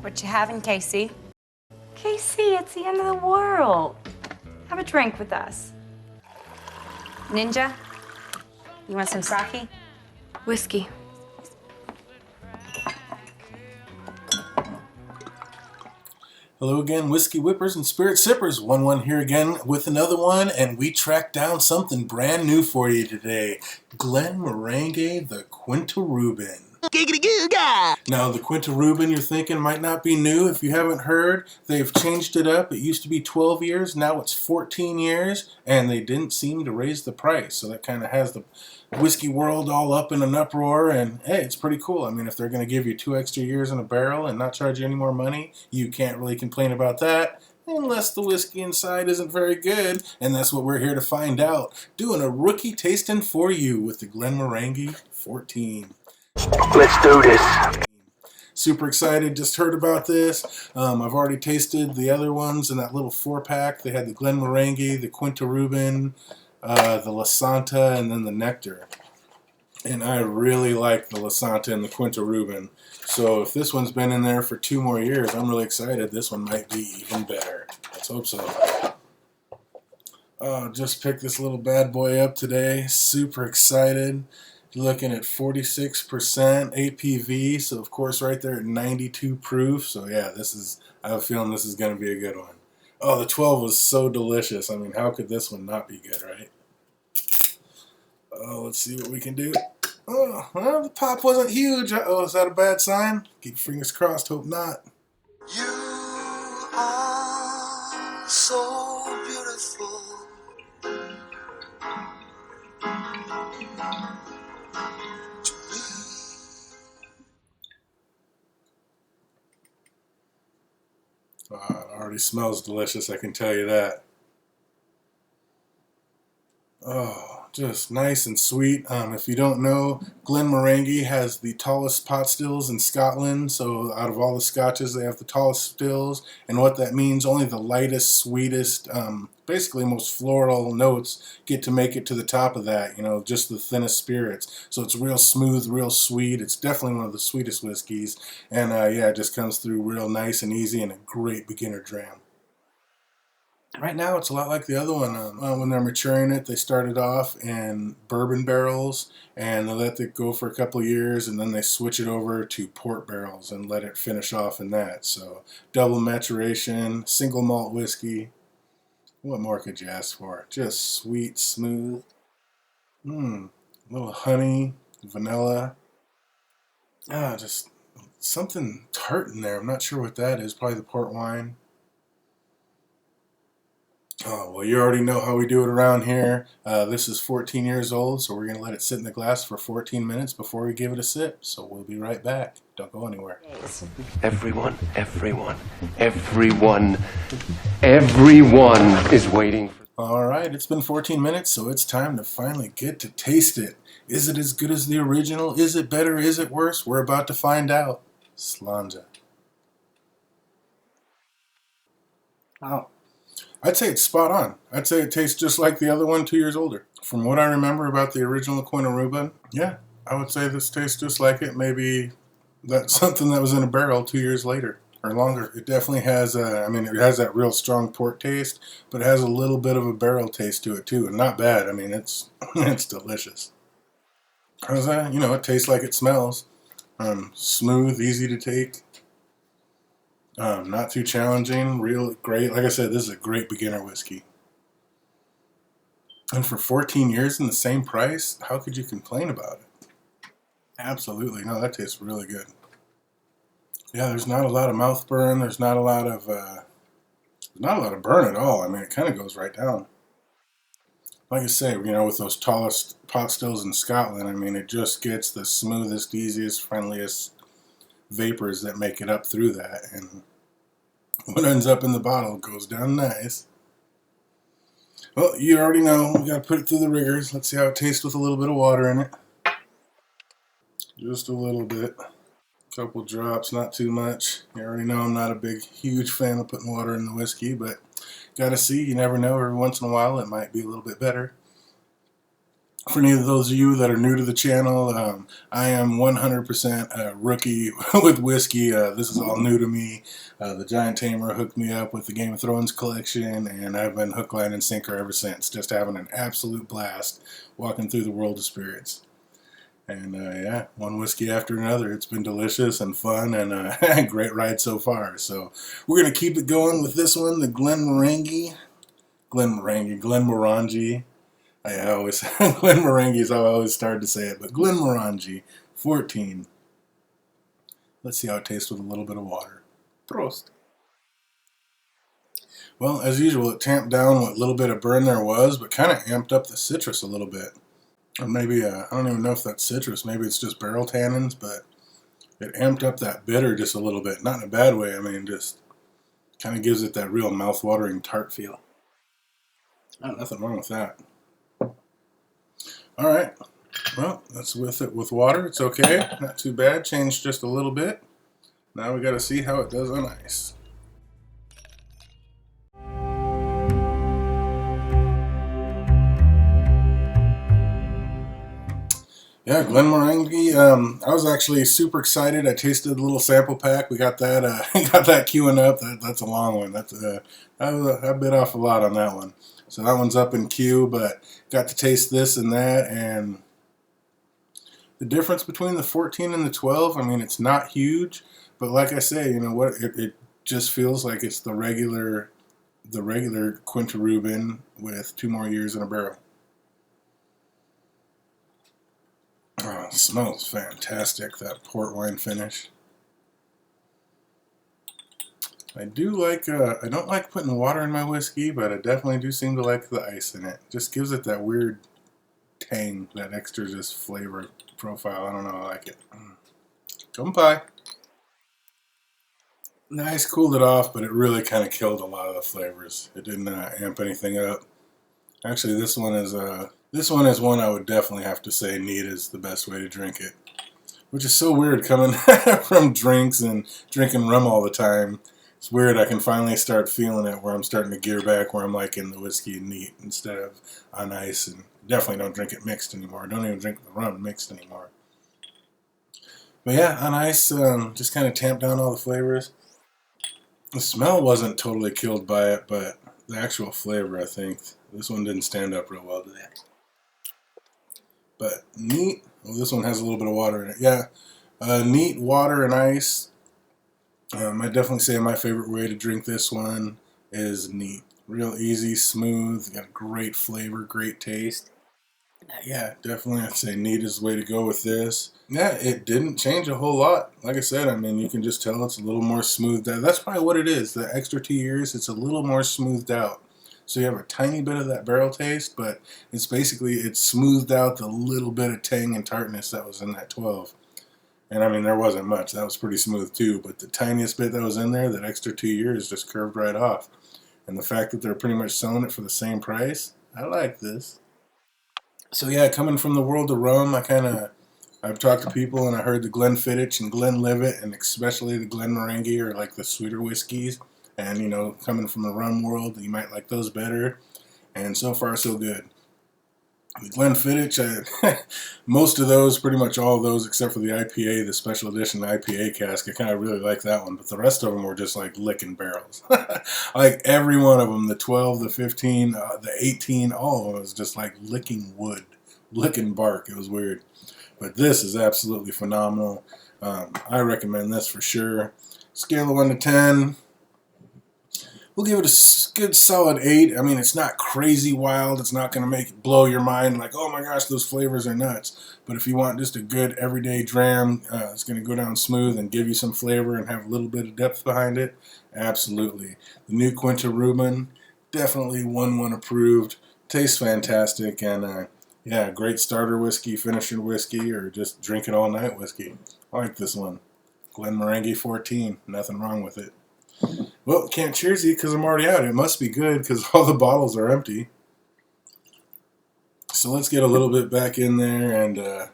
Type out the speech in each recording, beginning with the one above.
What you having, Casey? Casey, it's the end of the world. Have a drink with us. Ninja, you want some sake? Whiskey. Hello again, Whiskey Whippers and Spirit Sippers. 1-1 here again with another one, and we tracked down something brand new for you today. Glenmorangie, the Quinta Ruban. Now, the Quinta Ruban, you're thinking, might not be new. If you haven't heard, they've changed it up. It used to be 12 years, now it's 14 years, and they didn't seem to raise the price. So that kind of has the whiskey world all up in an uproar, and hey, it's pretty cool. I mean, if they're going to give you 2 extra years in a barrel and not charge you any more money, you can't really complain about that. Unless the whiskey inside isn't very good, and that's what we're here to find out. Doing a rookie tasting for you with the Glenmorangie 14. Let's do this. Super excited, just heard about this. I've already tasted the other ones in that little 4-pack. They had the Glenmorangie, the Quinta Ruban, the La Santa, and then the Nectar. And I really like the La Santa and the Quinta Ruban. So if this one's been in there for 2 more years, I'm really excited. This one might be even better. Let's hope so. Just picked this little bad boy up today. Super excited. Looking at 46% APV, so of course right there at 92 proof. So yeah, I have a feeling this is going to be a good one. Oh, the 12 was so delicious. I mean, how could this one not be good, right? Oh, let's see what we can do. Oh, well, the pop wasn't huge. Uh-oh, is that a bad sign? Keep fingers crossed, hope not. You are so beautiful. It already smells delicious, I can tell you that. Oh, just nice and sweet. If you don't know, Glenmorangie has the tallest pot stills in Scotland. So out of all the scotches, they have the tallest stills. And what that means, only the lightest, sweetest, basically most floral notes get to make it to the top of that. You know, just the thinnest spirits. So it's real smooth, real sweet. It's definitely one of the sweetest whiskeys. And yeah, it just comes through real nice and easy and a great beginner dram. Right now, it's a lot like the other one. When they're maturing it, they started off in bourbon barrels, and they let it go for a couple of years, and then they switch it over to port barrels and let it finish off in that. So, double maturation, single malt whiskey. What more could you ask for? Just sweet, smooth. Little honey, vanilla. Just something tart in there. I'm not sure what that is. Probably the port wine. Oh, well, you already know how we do it around here. This is 14 years old, so we're going to let it sit in the glass for 14 minutes before we give it a sip. So we'll be right back. Don't go anywhere. Everyone is waiting. All right, it's been 14 minutes, so it's time to finally get to taste it. Is it as good as the original? Is it better? Is it worse? We're about to find out. Slanja. Oh. I'd say it's spot on. I'd say it tastes just like the other one 2 years older. From what I remember about the original Quinta Ruban, yeah, I would say this tastes just like it. Maybe that's something that was in a barrel 2 years later or longer. It definitely has it has that real strong port taste, but it has a little bit of a barrel taste to it too, and not bad. I mean, it's it's delicious. How's that? You know, it tastes like it smells. Smooth, easy to take. Not too challenging, real great. Like I said, this is a great beginner whiskey. And for 14 years in the same price, how could you complain about it? Absolutely. No, that tastes really good. Yeah, there's not a lot of mouth burn. There's not a lot of burn at all. I mean, it kind of goes right down. Like I say, you know, with those tallest pot stills in Scotland, I mean, it just gets the smoothest, easiest, friendliest vapors that make it up through that, and what ends up in the bottle goes down nice. Well, you already know, we got to put it through the rigors. Let's see how it tastes with a little bit of water in it. Just a little bit. A couple drops, not too much. You already know I'm not a big, huge fan of putting water in the whiskey, but gotta see, you never know, every once in a while it might be a little bit better. For any of those of you that are new to the channel, I am 100% a rookie with whiskey. This is all new to me. The Giant Tamer hooked me up with the Game of Thrones collection, and I've been hook, line, and sinker ever since. Just having an absolute blast walking through the world of spirits. And yeah, one whiskey after another. It's been delicious and fun, and a great ride so far. So we're going to keep it going with this one, the Glenmorangie. I always Glenmorangie is how I always started to say it, but Glenmorangie 14. Let's see how it tastes with a little bit of water. Prost. Well, as usual, it tamped down what little bit of burn there was, but kind of amped up the citrus a little bit. Or maybe, I don't even know if that's citrus. Maybe it's just barrel tannins, but it amped up that bitter just a little bit. Not in a bad way. I mean, just kind of gives it that real mouth-watering tart feel. Nothing wrong with that. Alright, well, that's with it with water. It's okay, not too bad. Changed just a little bit. Now we got to see how it does on ice. Yeah, Glenmorangie. I was actually super excited. I tasted the little sample pack. We got that. Got that queuing up. That's a long one. I bit off a lot on that one. So that one's up in queue, but got to taste this and that, and the difference between the 14 and the 12. I mean, it's not huge, but like I say, you know what? It just feels like it's the regular Quinta Ruban with 2 more years in a barrel. Oh, it smells fantastic, that port wine finish. I do like, I don't like putting water in my whiskey, but I definitely do seem to like the ice in it. Just gives it that weird tang, that extra just flavor profile. I don't know, I like it. Come pie. Nice, cooled it off, but it really kind of killed a lot of the flavors. It didn't amp anything up. Actually, this one is one I would definitely have to say neat is the best way to drink it. Which is so weird coming from drinks and drinking rum all the time. It's weird, I can finally start feeling it where I'm starting to gear back where I'm liking the whiskey neat instead of on ice, and definitely don't drink it mixed anymore. Don't even drink the rum mixed anymore. But yeah, on ice, just kind of tamped down all the flavors. The smell wasn't totally killed by it, but the actual flavor, I think, this one didn't stand up real well to that. But neat. Well, this one has a little bit of water in it. Yeah, neat water and ice. I definitely say my favorite way to drink this one is neat. Real easy, smooth, got great flavor, great taste. Yeah, definitely I'd say neat is the way to go with this. Yeah, it didn't change a whole lot. Like I said, I mean, you can just tell it's a little more smoothed out. That's probably what it is. The extra 2 years, it's a little more smoothed out. So you have a tiny bit of that barrel taste, but it's smoothed out the little bit of tang and tartness that was in that 12. And I mean, there wasn't much. That was pretty smooth too. But the tiniest bit that was in there, that extra 2 years, just curved right off. And the fact that they're pretty much selling it for the same price, I like this. So yeah, coming from the world of rum, I've talked to people and I heard the Glenfiddich and Glenlivet and especially the Glenmorangie are like the sweeter whiskeys. And you know, coming from the rum world, you might like those better. And so far, so good. The Glenfiddich, most of those, pretty much all of those, except for the IPA, the special edition IPA cask, I kind of really like that one. But the rest of them were just like licking barrels. Like every one of them, the 12, the 15, the 18, all of them was just like licking wood, licking bark. It was weird. But this is absolutely phenomenal. I recommend this for sure. Scale of 1 to 10. We'll give it a good solid 8. I mean, it's not crazy wild. It's not going to make it blow your mind like, oh my gosh, those flavors are nuts. But if you want just a good everyday dram, it's going to go down smooth and give you some flavor and have a little bit of depth behind it, absolutely. The new Quinta Ruban, definitely 1-1 approved. Tastes fantastic, and yeah, great starter whiskey, finisher whiskey, or just drink it all night whiskey. I like this one. Glenmorangie 14, nothing wrong with it. Well, can't cheers you because I'm already out. It must be good because all the bottles are empty. So let's get a little bit back in there and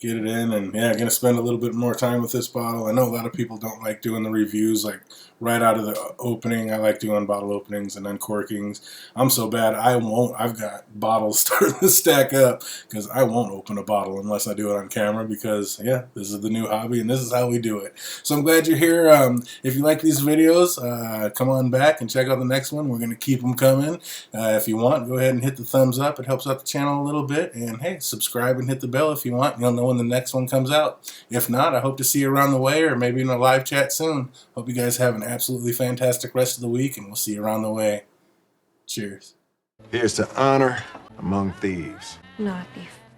get it in, and yeah, gonna spend a little bit more time with this bottle. I know a lot of people don't like doing the reviews like right out of the opening. I like doing bottle openings and uncorkings. I'm so bad I won't. I've got bottles starting to stack up because I won't open a bottle unless I do it on camera, because yeah, this is the new hobby and this is how we do it. So I'm glad you're here. If you like these videos, come on back and check out the next one. We're gonna keep them coming. If you want, go ahead and hit the thumbs up. It helps out the channel a little bit. And hey, subscribe and hit the bell if you want. You'll know when the next one comes out. If not, I hope to see you around the way, or maybe in a live chat soon. Hope you guys have an absolutely fantastic rest of the week, and we'll see you around the way. Cheers. Here's to honor among thieves. Not before.